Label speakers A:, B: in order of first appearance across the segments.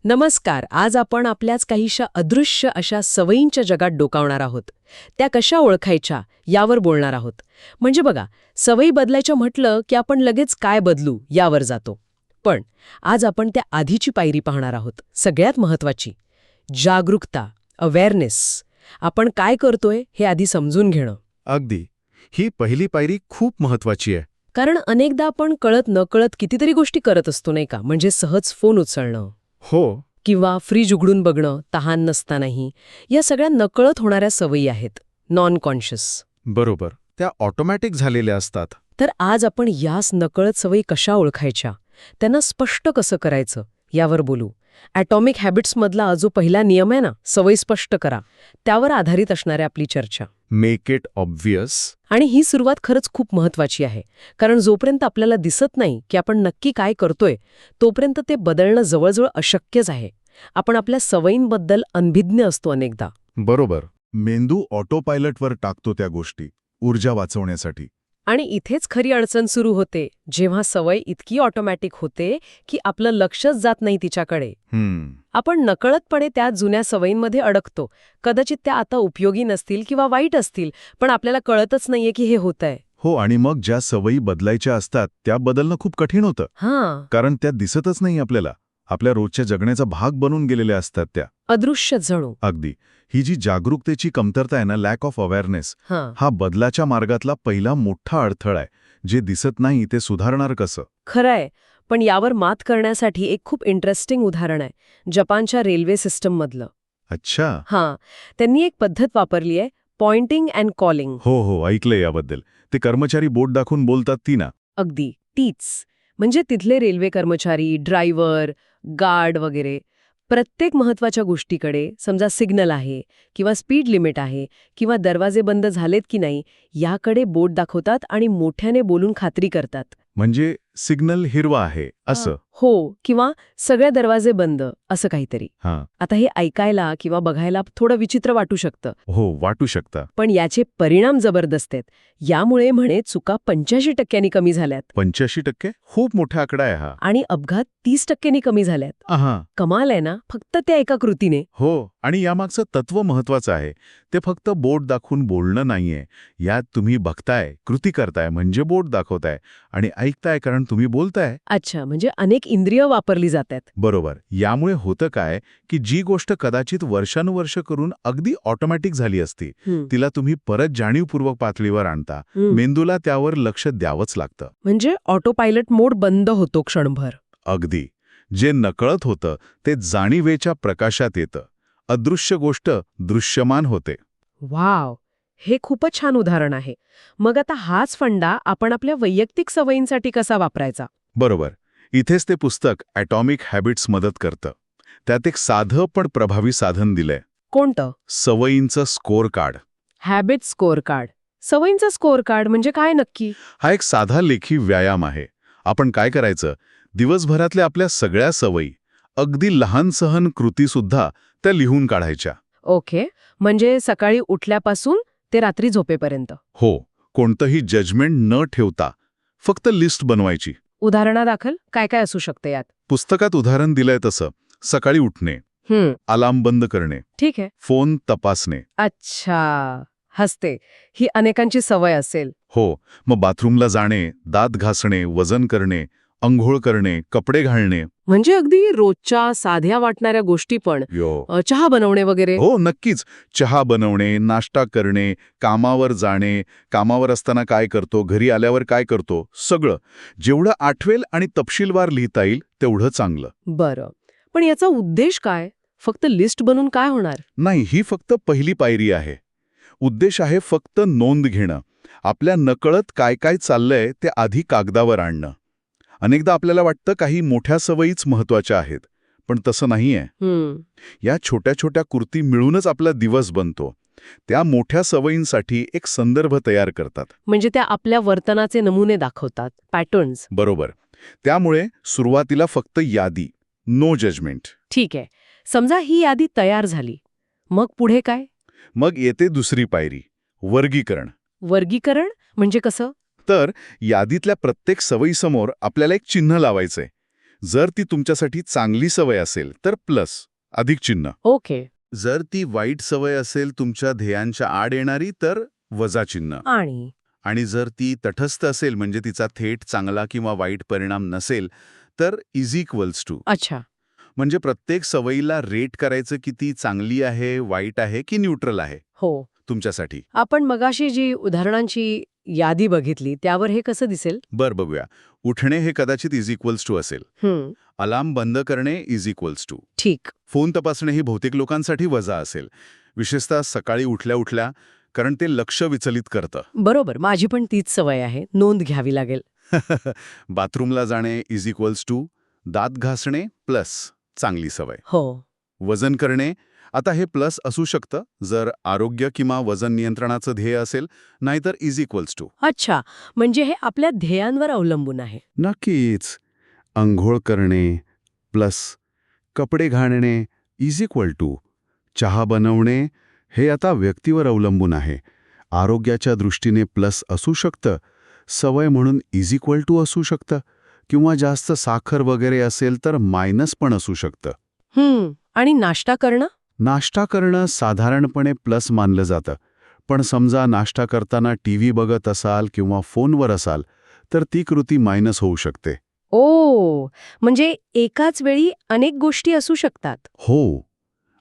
A: नमस्कार. आज आपण आपल्याच काहीशा अदृश्य अशा सवयींच्या जगात डोकावणार आहोत. त्या कशा ओळखायच्या यावर बोलणार आहोत. म्हणजे बघा, सवयी बदलायच्या म्हटलं की आपण लगेच काय बदलू यावर जातो. पण आज आपण त्या आधीची पायरी पाहणार आहोत, सगळ्यात महत्वाची, जागरूकता, अवेअरनेस. आपण काय करतोय हे आधी समजून घेणं.
B: अगदी. ही पहिली पायरी खूप महत्वाची आहे.
A: कारण अनेकदा आपण कळत नकळत कितीतरी गोष्टी करत असतो नाही का. म्हणजे सहज फोन उचलणं
B: हो,
A: किंवा फ्रीज उघडून बघणं तहान नसतानाही, या सगळ्या नकळत होणाऱ्या सवयी आहेत, नॉन कॉन्शियस.
B: बरोबर. त्या ऑटोमॅटिक झालेल्या असतात.
A: तर आज आपण याच नकळत सवयी कशा ओळखायच्या, त्यांना स्पष्ट कसं करायचं यावर बोलू. ॲटॉमिक हॅबिट्समधला जो पहिला नियम आहे ना, सवयी स्पष्ट करा, त्यावर आधारित असणारी आपली चर्चा.
B: Make it obvious.
A: आणि ही सुरुवात खरंच खूप महत्वाची आहे. कारण जोपर्यंत आपल्याला दिसत नाही की आपण नक्की काय करतोय, तोपर्यंत ते बदलणं जवळजवळ अशक्यच आहे. आपण आपल्या सवयींबद्दल अनभिज्ञ असतो अनेकदा.
B: बरोबर.
C: मेंदू ऑटो पायलटवर टाकतो त्या गोष्टी ऊर्जा वाचवण्यासाठी.
A: आणि इथेच खरी अडचण सुरू होते, जेव्हा सवय इतकी ऑटोमॅटिक होते की आपलं लक्षच जात नाही तिच्याकडे. आपण नकळतपणे त्या जुन्या सवयींमध्ये अडकतो. कदाचित त्या आता उपयोगी नसतील किंवा वाईट असतील, पण आपल्याला कळतच नाहीये की हे होतंय.
C: हो, आणि मग ज्या सवयी बदलायच्या असतात त्या बदलणं खूप कठीण होतं.
A: हां,
C: कारण त्या दिसतच नाही आपल्याला. आपल्या रोजच्या जगण्याचा भाग बनून गेलेल्या असतात त्या.
A: अदृश्य जणू.
C: अगदी. ही जी जागरूकतेची कमतरता आहे ना, लॅक ऑफ अवेअरनेस,
A: हां,
C: हा बदलाच्या मार्गातला पहिला मोठा अडथळा आहे. जे दिसत नाही ते सुधारणार कसं?
A: खरंय. पण यावर मात करण्यासाठी एक खूप इंटरेस्टिंग उदाहरण आहे, जपानच्या रेल्वे सिस्टममधलं.
C: अच्छा.
A: हां, त्यांनी एक पद्धत वापरली आहे, पॉइंटिंग अँड कॉलिंग.
C: हो, ऐकलंय याबद्दल. ते कर्मचारी बोट दाखवून बोलतात ती ना.
A: अगदी तीच. म्हणजे तिथले रेल्वे कर्मचारी, ड्रायव्हर, गार्ड वगैरे प्रत्येक महत्वाच्या गोष्टीकडे, समजा सिग्नल आहे किंवा स्पीड लिमिट आहे किंवा दरवाजे बंद झालेत की नाही, याकडे बोट दाखवतात आणि मोठ्याने बोलून खात्री करतात.
C: म्हणजे सिग्नल हिरवा आहे असं.
A: हो, किंवा सगळे दरवाजे बंद, असं काहीतरी.
C: हां.
A: आता हे ऐकायला किंवा बघायला थोडं विचित्र वाटू शकतं,
C: हो, वाटू शकता.
A: पण याचे परिणाम जबरदस्त आहेत. यामुळे म्हणे चुका 85% कमी झाल्यात
C: 85%? खूप मोठा आकडा आहे हा.
A: आणि अपघात 30% कमी झाल्यात.
C: आहा.
A: कमाल आहे ना, फक्त त्या एका कृतीने.
C: हो, आणि यामागचं तत्व महत्वाचं आहे. ते फक्त बोट दाखवून बोलणं नाहीये. यात तुम्ही बघताय, कृती करताय म्हणजे बोट दाखवताय, आणि ऐकताय कारण तुम्ही बोलताय.
A: अच्छा, म्हणजे अनेक इंद्रिय वापरली जातात.
C: बरोबर. यामुळे होतं काय की जी गोष्ट कदाचित वर्षानुवर्ष करून अगदी ऑटोमॅटिक झाली असती, तिला तुम्ही परत जाणीवपूर्वक पातळीवर आणता. मेंदूला त्यावर लक्ष द्यावंच लागतं.
A: म्हणजे ऑटो पायलट मोड बंद होतो क्षणभर.
C: अगदी. जे नकळत होतं ते जाणीवेच्या प्रकाशात येतं. अदृश्य गोष्ट दृश्यमान होते.
A: वाव, हे खूपच छान उदाहरण आहे. मग आता हाच फंडा आपण आपल्या वैयक्तिक सवयींसाठी कसा वापरायचा?
C: बरोबर. इथेच ते पुस्तक ॲटॉमिक हॅबिट्स मदत करतं. त्यात एक साधं पण प्रभावी साधन दिलंय.
A: कोणतं?
C: सवयींचं score card.
A: Habit score card. सवयींचं स्कोअर कार्ड म्हणजे काय नक्की?
C: हा एक साधा लेखी व्यायाम आहे. आपण काय करायचं, दिवसभरातल्या आपल्या सगळ्या सवयी, अगदी लहान सहन कृतीसुद्धा त्या लिहून काढायच्या.
A: ओके, म्हणजे सकाळी उठल्यापासून ते रात्री झोपेपर्यंत.
C: हो, कोणतंही जजमेंट न ठेवता फक्त लिस्ट बनवायची.
A: उदाहरणादाखल काय काय असू शकते यात?
C: पुस्तकात उदाहरण दिलंय तसं सकाळी उठणे, अलार्म बंद करणे,
A: ठीक आहे.
C: फोन तपासणे.
A: अच्छा, हसते. ही अनेकांची सवय असेल.
C: हो, मग बाथरूमला जाणे, दात घासणे, वजन करणे, अंघोळ करणे, कपडे घालणे.
A: म्हणजे अगदी रोजच्या साध्या वाटणाऱ्या गोष्टी पण. चहा बनवणे वगैरे.
C: हो, नक्कीच. चहा बनवणे, नाश्ता करणे, कामावर जाणे, कामावर असताना काय करतो, घरी आल्यावर काय करतो, सगळं. जेवढं आठवेल आणि तपशीलवार लिहिता येईल तेवढं चांगलं.
A: बरं, पण याचा उद्देश काय? फक्त लिस्ट बनून काय होणार?
C: नाही, ही फक्त पहिली पायरी आहे. उद्देश आहे फक्त नोंद घेणं. आपल्या नकळत काय काय चाललंय ते आधी कागदावर आणणं. अनेकदा आपल्याला वाटतं काही मोठ्या सवयीच महत्वाच्या आहेत, पण तसं नाहीये. या छोट्या छोट्या कृती मिळूनच आपला दिवस बनतो. त्या मोठ्या सवयींसाठी एक संदर्भ तयार करतात.
A: म्हणजे त्या आपल्या वर्तनाचे नमुने दाखवतात, पॅटर्न्स.
C: बरोबर. त्यामुळे सुरुवातीला फक्त यादी, नो जजमेंट.
A: ठीक आहे. समजा ही यादी तयार झाली, मग पुढे काय?
C: मग येते दुसरी पायरी, वर्गीकरण.
A: वर्गीकरण म्हणजे कसं?
C: तर यादीतल्या प्रत्येक सवयीसमोर आपल्याला एक चिन्ह लावायचंय. जर ती तुमच्यासाठी चांगली सवय असेल तर प्लस, अधिक चिन्ह.
A: ओके.
C: जर ती वाईट सवय असेल तुमच्या ध्येयांच्या आड येणारी तर वजा चिन्ह. आणि जर ती तटस्थ असेल म्हणजे तिचा थेट चांगला किंवा वाईट परिणाम नसेल तर इज इक्वल्स टू.
A: अच्छा.
C: म्हणजे प्रत्येक सवयीला रेट करायचं की ती चांगली आहे, वाईट आहे की न्यूट्रल आहे
A: हो.
C: तुमच्यासाठी.
A: आपण मगाशी जी उदाहरणांची यादी बघितली त्यावर हे कसं दिसेल?
C: बघूया. उठणे हे कदाचित इज इक्वल्स टू असेल. अलार्म बंद करणे इज इक्वल्स टू.
A: ठीक.
C: फोन तपासणे ही बहुतेक लोकांसाठी वजा असेल, विशेषतः सकाळी उठल्या उठल्या, कारण ते लक्ष विचलित करतं.
A: बरोबर, माझी पण तीच सवय आहे, नोंद घ्यावी लागेल.
C: बाथरूमला जाणे इज इक्वल्स टू. दात घासणे प्लस चांगली सवय.
A: हो.
C: वजन करणे, आता हे प्लस असू शकतं जर आरोग्य किंवा वजन नियंत्रणाचं ध्येय असेल, नाहीतर इज इक्वल्स टू.
A: अच्छा, म्हणजे हे आपल्या ध्येयांवर अवलंबून आहे.
C: नक्कीच. अंघोळ करणे प्लस कपडे घालणे इज इक्वल टू. चहा बनवणे हे आता व्यक्तीवर अवलंबून आहे. आरोग्याच्या दृष्टीने प्लस असू शकतं, सवय म्हणून इज इक्वल टू असू शकतं, किंवा जास्त साखर वगैरे असेल तर मायनस पण असू शकतं.
A: आणि नाश्ता करणं?
C: नाश्ता करणं साधारणपणे प्लस मानलं जातं, पण समजा नाश्ता करताना टीव्ही बघत असाल किंवा फोनवर असाल तर ती कृती मायनस होऊ शकते.
A: ओ, म्हणजे एकाच वेळी अनेक गोष्टी असू शकतात.
C: हो.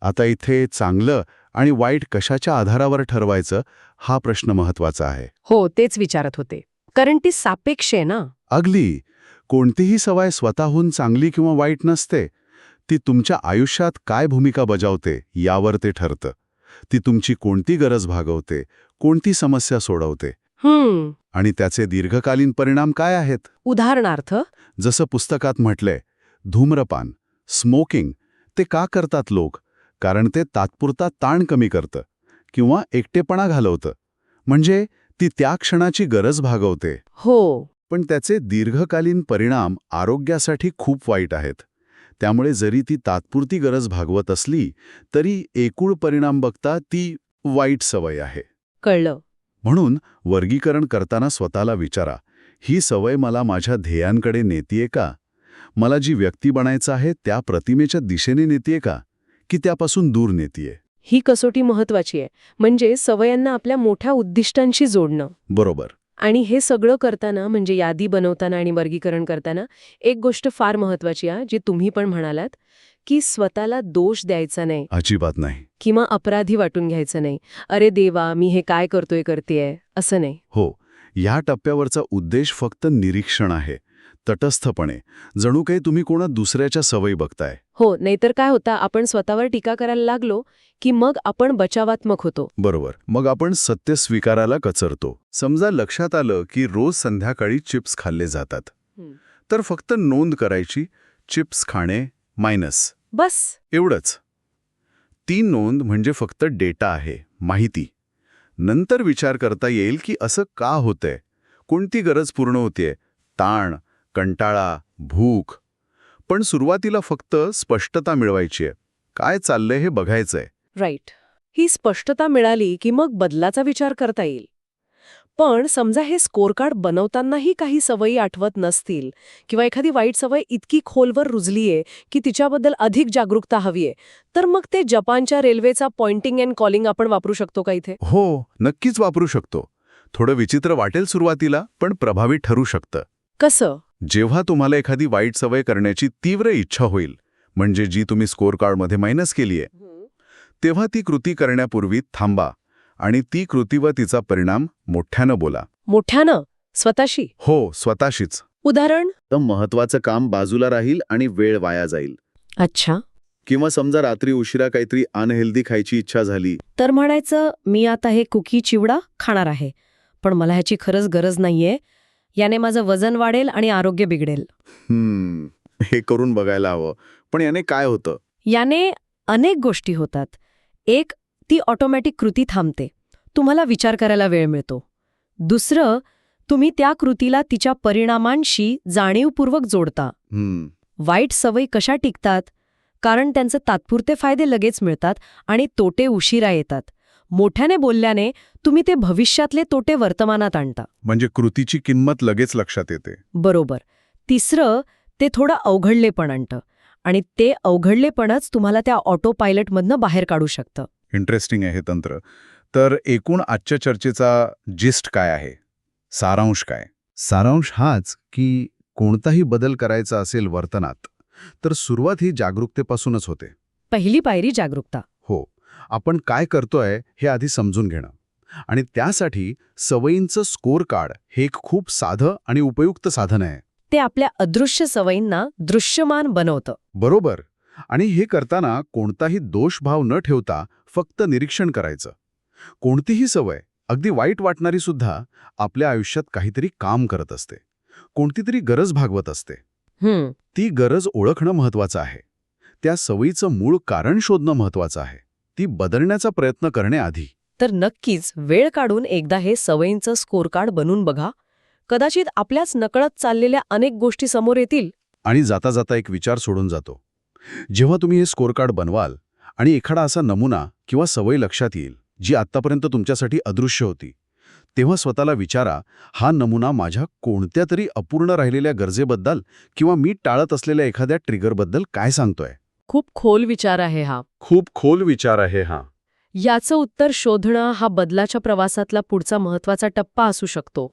C: आता इथे चांगलं आणि वाईट कशाच्या आधारावर ठरवायचं हा प्रश्न महत्वाचा आहे.
A: हो, तेच विचारत होते. कारण ती सापेक्ष आहे ना.
C: अगदी. कोणतीही सवय स्वतःहून चांगली किंवा वाईट नसते. ती तुमच्या आयुष्यात काय भूमिका बजावते यावर ते ठरतं. ती तुमची कोणती गरज भागवते, कोणती समस्या सोडवते, आणि त्याचे दीर्घकालीन परिणाम काय आहेत.
A: उदाहरणार्थ,
C: जसं पुस्तकात म्हटलंय, धूम्रपान, स्मोकिंग ते का करतात लोक? कारण ते तात्पुरता ताण कमी करतं किंवा एकटेपणा घालवतं. म्हणजे ती त्या क्षणाची गरज भागवते.
A: हो.
C: पण त्याचे दीर्घकालीन परिणाम आरोग्यासाठी खूप वाईट आहेत. त्यामुळे जरी ती तात्पुरती गरज भागवत असली तरी एकूण परिणाम बघता ती वाईट सवय आहे.
A: कळलं.
C: म्हणून वर्गीकरण करताना स्वतःला विचारा, ही सवय मला माझ्या ध्येयांकडे नेतीये का? मला जी व्यक्ती बनायचं आहे त्या प्रतिमेच्या दिशेने नेतीये का? की त्यापासून दूर नेतीये?
A: ही कसोटी महत्वाची आहे. म्हणजे सवयांना आपल्या मोठ्या उद्दिष्टांशी जोडणं.
C: बरोबर.
A: आणि हे सगळं करताना, म्हणजे यादी बनवताना आणि वर्गीकरण करताना एक गोष्ट फार महत्वाची आहे, जी तुम्ही पण म्हणालात, की स्वतःला दोष द्यायचा नाही.
C: अजिबात नाही.
A: किंवा अपराधी वाटून घ्यायचं नाही. अरे देवा, मी हे काय करतेय असं नाही.
C: हो. या टप्प्यावरचा उद्देश फक्त निरीक्षण आहे, तटस्थपणे, जणू काही तुम्ही कोणा दुसऱ्याच्या सवयी बघताय.
A: हो, नाहीतर काय होतं, आपण स्वतःवर टीका करायला लागलो की मग आपण बचावात्मक होतो.
C: बरोबर. मग आपण सत्य स्वीकारायला कचरतो. समजा लक्षात आलं की रोज संध्याकाळी चिप्स खाल्ले जातात, तर फक्त नोंद करायची, चिप्स खाणे मायनस.
A: बस
C: एवढंच. ती नोंद म्हणजे फक्त डेटा आहे, माहिती. नंतर विचार करता येईल की असं का होतंय, कोणती गरज पूर्ण होतेय, ताण, कंटाळा, भूक. पण सुरुवातीला फक्त स्पष्टता मिळवायची आहे, काय चाललंय हे बघायचंय.
A: राईट. ही स्पष्टता मिळाली की मग बदलाचा विचार करता येईल. पण समजा हे स्कोरकार्ड बनवतानाही काही सवयी आठवत नसतील किंवा एखादी वाईट सवय इतकी खोलवर रुजलीये की तिच्याबद्दल अधिक जागरूकता हवीये, तर मग ते जपानच्या रेल्वेचा पॉइंटिंग अँड कॉलिंग आपण वापरू शकतो का इथे?
C: हो, नक्कीच वापरू शकतो. थोडं विचित्र वाटेल सुरुवातीला, पण प्रभावी ठरू शकतं.
A: कसं?
C: जेव्हा तुम्हाला एखादी वाईट सवय करण्याची तीव्र इच्छा होईल, म्हणजे जी तुम्ही स्कोरकार्डमध्ये मायनस केलीये, तेव्हा ती कृती करण्यापूर्वी थांबा आणि ती कृती व तिचा परिणाम मोठ्यानं बोला.
A: मोठ्यानं? स्वतःशी?
C: हो, स्वतःशीच.
A: उदाहरण?
C: तर महत्वाचं काम बाजूला राहील आणि वेळ वाया जाईल.
A: अच्छा.
C: किंवा समजा रात्री उशिरा काहीतरी अनहेल्दी खायची इच्छा झाली,
A: तर म्हणायचं, मी आता हे कुकी चिवडा खाणार आहे, पण मला ह्याची खरंच गरज नाहीये. याने माझं वजन वाढेल आणि आरोग्य बिघडेल.
C: हे करून बघायला हवं. पण याने काय होतं?
A: याने अनेक गोष्टी होतात. एक, ती ऑटोमॅटिक कृती थांबते. तुम्हाला विचार करायला वेळ मिळतो. दुसरं, तुम्ही त्या कृतीला तिच्या परिणामांशी जाणीवपूर्वक जोडता. वाईट सवयी कशा टिकतात? कारण त्यांचे तात्पुरते फायदे लगेच मिळतात आणि तोटे उशिरा येतात. मोठ्याने बोलल्याने तुम्ही ते भविष्यातले तोटे वर्तमानात आणता.
C: म्हणजे कृतीची किंमत लगेच लक्षात येते.
A: बरोबर. तिसरं, ते थोडं अवघडलेपण आणतं आणि ते अवघडलेपणच तुम्हाला त्या ऑटो पायलटमधनं बाहेर काढू शकतं.
C: इंटरेस्टिंग आहे हे तंत्र. तर एकूण आजच्या चर्चेचा जिस्ट काय आहे? सारांश काय?
B: सारांश हाच की कोणताही बदल करायचा असेल वर्तनात तर सुरुवात ही जागरूकतेपासूनच होते.
A: पहिली पायरी जागरूकता.
B: हो, आपण काय करतोय हे आधी समजून घेणं आणि त्यासाठी सवयींचं स्कोर कार्ड हे एक खूप साधं आणि उपयुक्त साधन आहे.
A: ते आपल्या अदृश्य सवयींना दृश्यमान बनवतं.
B: बरोबर. आणि हे करताना कोणताही दोषभाव न ठेवता फक्त निरीक्षण करायचं. कोणतीही सवय, अगदी वाईट वाटणारी सुद्धा, आपल्या आयुष्यात काहीतरी काम करत असते, कोणतीतरी गरज भागवत असते. ती गरज ओळखणं महत्वाचं आहे. त्या सवयीचं मूळ कारण शोधणं महत्वाचं आहे. ती बदलण्याचा प्रयत्न करण्याआधी.
A: तर नक्कीच वेळ काढून एकदा हे सवयींचं स्कोर कार्ड बनवून बघा. कदाचित आपल्याच नकळत चाललेल्या अनेक गोष्टी समोर येतील.
B: आणि जाता जाता एक विचार सोडून जातो. जेव्हा तुम्ही हे स्कोर कार्ड बनवाल आणि एखादा असा नमुना किंवा सवय लक्षात येईल जी आत्तापर्यंत तुमच्यासाठी अदृश्य होती, तेव्हा स्वतःला विचारा, हा नमुना माझ्या कोणत्या तरी अपूर्ण राहिलेल्या गरजेबद्दल किंवा मी टाळत असलेल्या एखाद्या ट्रिगरबद्दल काय सांगतोय?
A: खूप खोल विचार आहे हा.
B: खूप खोल विचार आहे हा.
A: याचं उत्तर शोधणं हा बदलाच्या प्रवासातला पुढचा महत्वाचा टप्पा असू शकतो.